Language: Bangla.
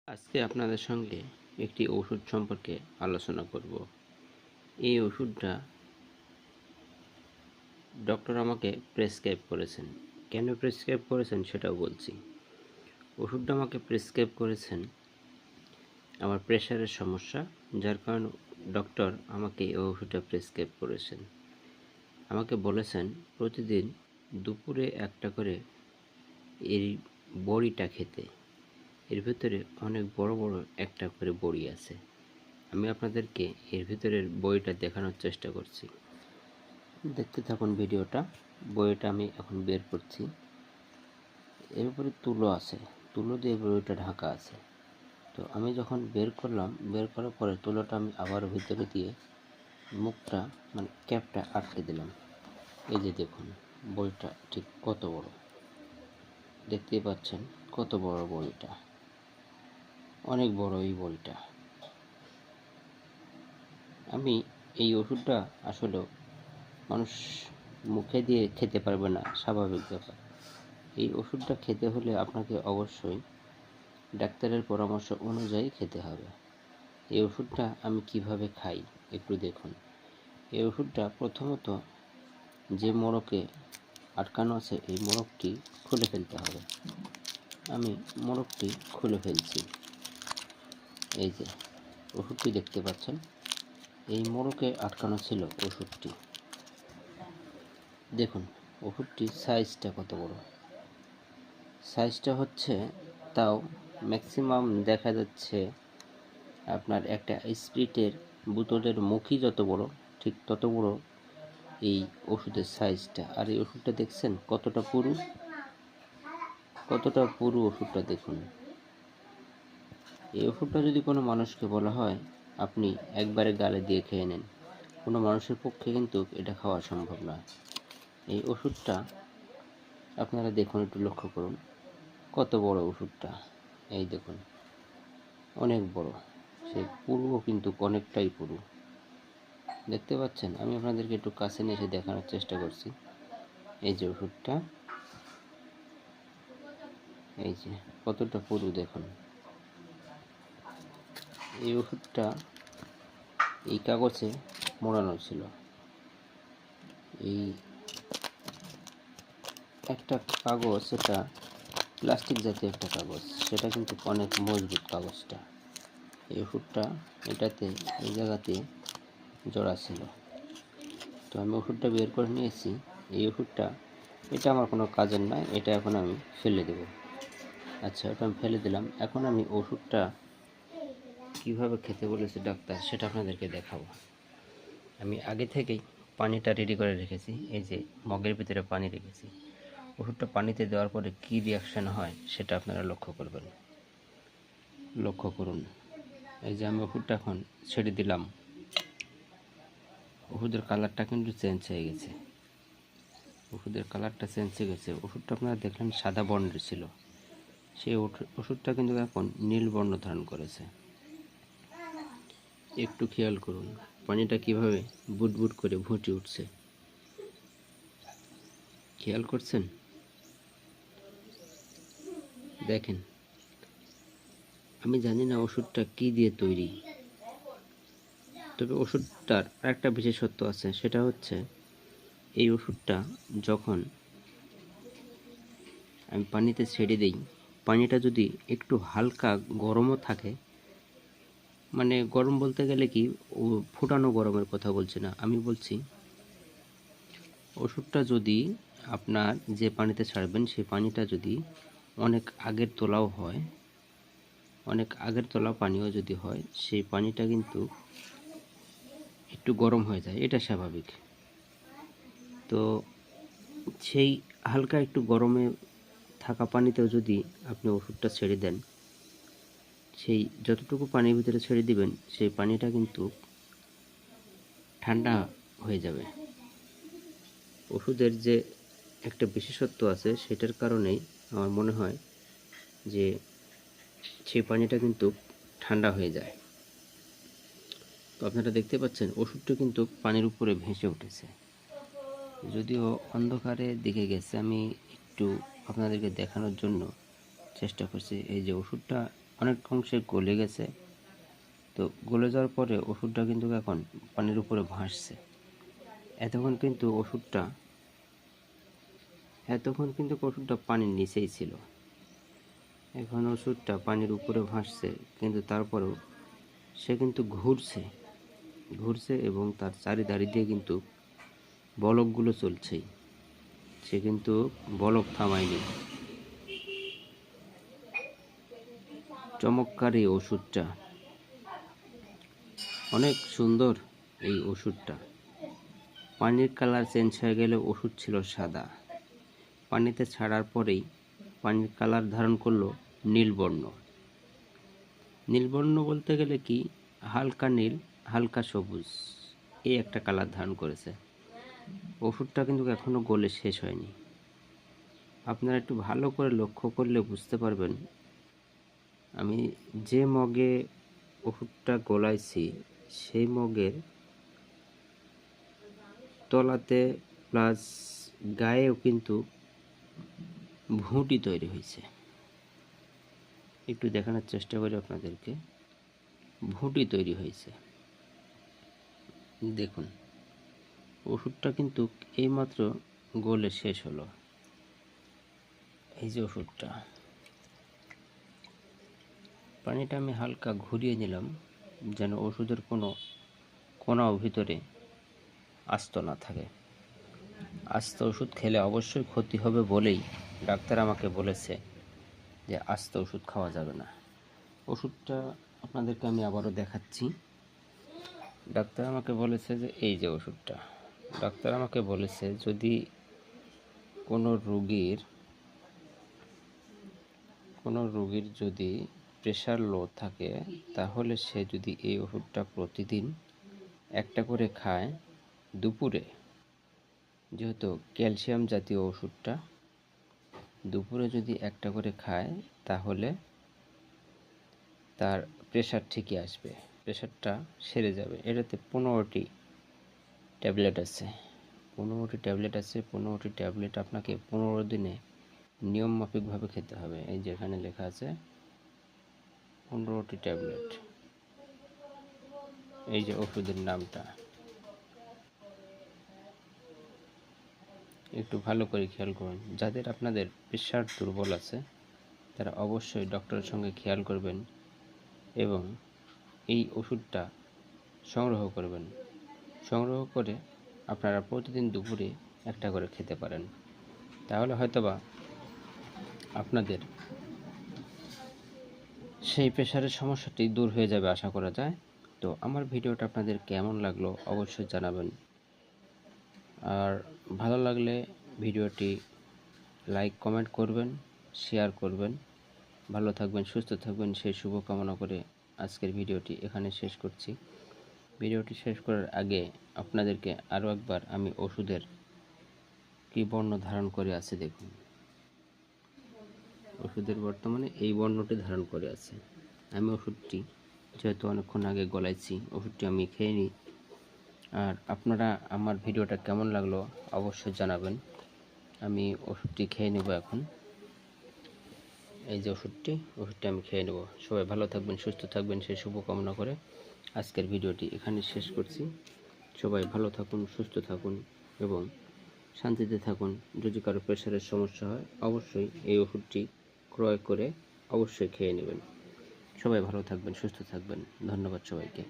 আজকে আপনাদের সঙ্গে একটি ওষুধ সম্পর্কে আলোচনা করব। এই ওষুধটা ডক্টর আমাকে প্রেসক্রাইব করেছেন। কেন প্রেসক্রাইব করেছেন সেটাও বলছি। ওষুধটা আমাকে প্রেসক্রাইব করেছেন আমার প্রেশারের সমস্যা, যার কারণে ডক্টর আমাকে এই ওষুধটা প্রেসক্রাইব করেছেন। আমাকে বলেছেন প্রতিদিন দুপুরে একটা করে এই বড়িটা খেতে। এর ভিতরে অনেক বড় বড় একটা করে বড়ি আছে। আমি আপনাদেরকে এর ভিতরের বইটা দেখানোর চেষ্টা করছি। দেখতে থাকুন ভিডিওটা। বইটা আমি এখন বের করছি। এর উপরে তুলো আছে, তুলো দিয়ে বইটা ঢাকা আছে। তো আমি যখন বের করলাম, বের করার পরে তুলোটা আমি আবার ভিতরে দিয়ে মুখটা মানে ক্যাপটা আটকে দিলাম। এই যে দেখুন বইটা ঠিক কত বড়, দেখতেই পাচ্ছেন কত বড় বইটা, অনেক বড় এই বইটা। আমি এই ওষুধটা আসলে মানুষ মুখে দিয়ে খেতে পারবে না, স্বাভাবিক ব্যাপার। এই ওষুধটা খেতে হলে আপনাকে অবশ্যই ডাক্তারের পরামর্শ অনুযায়ী খেতে হবে। এই ওষুধটা আমি কিভাবে খাই একটু দেখুন। এই ওষুধটা প্রথমত যে মোড়কে আটকানো আছে এই মোড়কটি খুলে ফেলতে হবে। আমি মোড়কটি খুলে ফেলছি। এই যে ওষুধটি দেখতে পাচ্ছেন, এই মোড়কে আটকানো ছিল ওষুধটি। দেখুন ওষুধটির সাইজটা কত বড়। সাইজটা হচ্ছে তাও ম্যাক্সিমাম দেখা যাচ্ছে আপনার একটা স্পিরিটের বোতলের মুখই যত বড়, ঠিক তত বড় এই ওষুধের সাইজটা। আর এই ওষুধটা দেখছেন কতটা পুরু, কতটা পুরু ওষুধটা দেখুন। এই ওষুধটা যদি কোনো মানুষকে বলা হয় আপনি একবারে গালে দিয়ে খেয়ে নেন, কোনো মানুষের পক্ষে কিন্তু এটা খাওয়া সম্ভব নয়। এই ওষুধটা আপনারা দেখুন, একটু লক্ষ্য করুন কত বড় ওষুধটা। এই দেখুন অনেক বড়, সে পুরুও কিন্তু অনেকটাই পুরু। দেখতে পাচ্ছেন? আমি আপনাদেরকে একটু কাছে নিয়ে এসে দেখানোর চেষ্টা করছি। এই যে ওষুধটা, এই যে কতটা পুরু দেখুন। এই ওষুধটা এই কাগজে মোড়ানো ছিল। এই একটা কাগজ, সেটা প্লাস্টিক জাতীয় একটা কাগজ, সেটা কিন্তু অনেক মজবুত কাগজটা। এই ওষুধটা এটাতে এই জায়গাতে জোড়া ছিল। তো আমি ওষুধটা বের করে নিয়েছি। এই ওষুধটা এটা আমার কোনো কাজের নয়, এটা এখন আমি ফেলে দেব। আচ্ছা, ওটা আমি ফেলে দিলাম। এখন আমি ওষুধটা কিভাবে খেতে বলেছে ডাক্তার সেটা আপনাদেরকে দেখাবো। আমি আগে থেকেই পানিটা রেডি করে রেখেছি। এই যে মগের ভিতরে পানি রেখেছি। ওষুধটা পানিতে দেওয়ার পরে কী রিয়াকশান হয় সেটা আপনারা লক্ষ্য করবেন। লক্ষ্য করুন। এই যে আমি ওষুধটা এখন ছেড়ে দিলাম, ওষুধের কালারটা কিন্তু চেঞ্জ হয়ে গেছে। ওষুধের কালারটা চেঞ্জ হয়ে গেছে। ওষুধটা আপনারা দেখলেন সাদা বর্ণের ছিল, সেই ওষুধটা কিন্তু এখন নীল বর্ণ ধারণ করেছে। একটু খেয়াল করুন পানিটা কিভাবে বুটবুট করে ফুটে উঠছে, খেয়াল করছেন? দেখেন, আমি জানি না ওষুধটা কি দিয়ে তৈরি, তবে ওষুধটার আরেকটা বিশেষত্ব আছে, সেটা হচ্ছে এই ওষুধটা যখন আমি পানিতে ছেড়ে দিই, পানিটা যদি একটু হালকা গরমও থাকে, মানে গরম বলতে গেলে কি, ও ফুটানো গরমের কথা বলছি না, আমি বলছি ওষুধটা যদি আপনার যে পানিতে ছাড়বেন সেই পানিটা যদি অনেক আগের তোলাও হয়, অনেক আগের তোলা পানিও যদি হয়, সেই পানিটা কিন্তু একটু গরম হয়ে যায়, এটা স্বাভাবিক। তো সেই হালকা একটু গরমে থাকা পানিতেও যদি আপনি ওষুধটা ছেড়ে দেন, সেই যতটুকু পানির ভিতরে ছেড়ে দিবেন সেই পানিটা কিন্তু ঠান্ডা হয়ে যাবে। ওষুধের যে একটা বিশেষত্ব আছে সেটার কারণেই আমার মনে হয় যে সেই পানিটা কিন্তু ঠান্ডা হয়ে যায়। তো আপনারা দেখতে পাচ্ছেন ওষুধটা কিন্তু পানির উপরে ভেসে উঠেছে, যদিও অন্ধকারে দিকে গেছে। আমি একটু আপনাদেরকে দেখানোর জন্য চেষ্টা করছি। এই যে ওষুধটা অনেক অংশে গলে গেছে। তো গলে যাওয়ার পরে ওষুধটা কিন্তু এখন পানির উপরে ভাসছে। এতক্ষণ কিন্তু ওষুধটা পানির নিচেই ছিল। এখন ওষুধটা পানির উপরে ভাসছে, কিন্তু তারপরেও সে কিন্তু ঘুরছে এবং তার চারিধারে দিয়ে কিন্তু বলকগুলো চলছেই। সে কিন্তু বলক থামায়নি। চমৎকার এই ওষুধটা, অনেক সুন্দর এই ওষুধটা। পানির কালার চেঞ্জ হয়ে গেলে ওষুধ ছিল সাদা, পানিতে ছাড়ার পরেই পানির কালার ধারণ করলো নীলবর্ণ। নীলবর্ণ বলতে গেলে কি, হালকা নীল হালকা সবুজ, এই একটা কালার ধারণ করেছে। ওষুধটা কিন্তু এখনো গলে শেষ হয়নি। আপনারা একটু ভালো করে লক্ষ্য করলে বুঝতে পারবেন, আমি যে মগে ওষুধটা গলাইছি সেই মগের তলাতে প্লাস গায়েও কিন্তু ভুঁটি তৈরি হয়েছে। একটু দেখানোর চেষ্টা করি আপনাদেরকে। ভুঁটি তৈরি হয়েছে, দেখুন। ওষুধটা কিন্তু এইমাত্র গলে শেষ হলো। এই যে ওষুধটা, পানিটা আমি হালকা ঘুরিয়ে নিলাম যেন ওষুধের কোনো কোনাও ভিতরে আস্ত না থাকে। আস্ত ওষুধ খেলে অবশ্যই ক্ষতি হবে বলেই ডাক্তার আমাকে বলেছে যে আস্ত ওষুধ খাওয়া যাবে না। ওষুধটা আপনাদেরকে আমি আবারও দেখাচ্ছি। ডাক্তার আমাকে বলেছে যে এই যে ওষুধটা, ডাক্তার আমাকে বলেছে যদি কোনো রোগীর যদি প্রেশার লো থাকে, তাহলে সে যদি এই ওষুধটা প্রতিদিন একটা করে খায়, দুপুরে, যেহেতু ক্যালসিয়াম জাতীয় ওষুধটা, দুপুরে যদি একটা করে খায় তাহলে তার প্রেশার ঠিকই আসবে, প্রেশারটা সেরে যাবে। এটাতে 15টি ট্যাবলেট আছে। 15টি ট্যাবলেট আপনাকে 15 দিনে নিয়মমাফিকভাবে খেতে হবে। এই যে এখানে লেখা আছে 15টি ট্যাবলেট। এই যে ওষুধের নামটা, একটু ভালো করে খেয়াল করুন। যাদের আপনাদের প্রেশার দুর্বল আছে তারা অবশ্যই ডক্টরের সঙ্গে খেয়াল করবেন এবং এই ওষুধটা সংগ্রহ করবেন। সংগ্রহ করে আপনারা প্রতিদিন দুপুরে একটা করে খেতে পারেন। তাহলে হয়তোবা আপনাদের সেই প্রেশারের সমস্যাটি দূর হয়ে যাবে আশা করা যায়। তো আমার ভিডিওটা আপনাদের কেমন লাগলো অবশ্যই জানাবেন। আর ভালো লাগলে ভিডিওটি লাইক কমেন্ট করবেন, শেয়ার করবেন। ভালো থাকবেন, সুস্থ থাকবেন সেই শুভকামনা করে আজকের ভিডিওটি এখানে শেষ করছি। ভিডিওটি শেষ করার আগে আপনাদেরকে আরও একবার আমি ওষুধের কী বর্ণ ধারণ করে আছে দেখুন। ওষুধের বর্তমানে এই বর্ণটি ধারণ করে আছে। আমি ওষুধটি যেহেতু অনেকক্ষণ আগে গলাইছি, ওষুধটি আমি খেয়ে নিই। আর আপনারা আমার ভিডিওটা কেমন লাগলো অবশ্যই জানাবেন। আমি ওষুধটি খেয়ে নেব এখন। এই যে ওষুধটি আমি খেয়ে নেব। সবাই ভালো থাকবেন, সুস্থ থাকবেন সেই শুভকামনা করে আজকের ভিডিওটি এখানে শেষ করছি। সবাই ভালো থাকুন, সুস্থ থাকুন এবং শান্তিতে থাকুন। যদি কারো প্রেশারের সমস্যা হয় অবশ্যই এই ওষুধটি ক্রয় করে অবশ্যই খেয়ে নেবেন। সবাই ভালো থাকবেন, সুস্থ থাকবেন। ধন্যবাদ সবাইকে।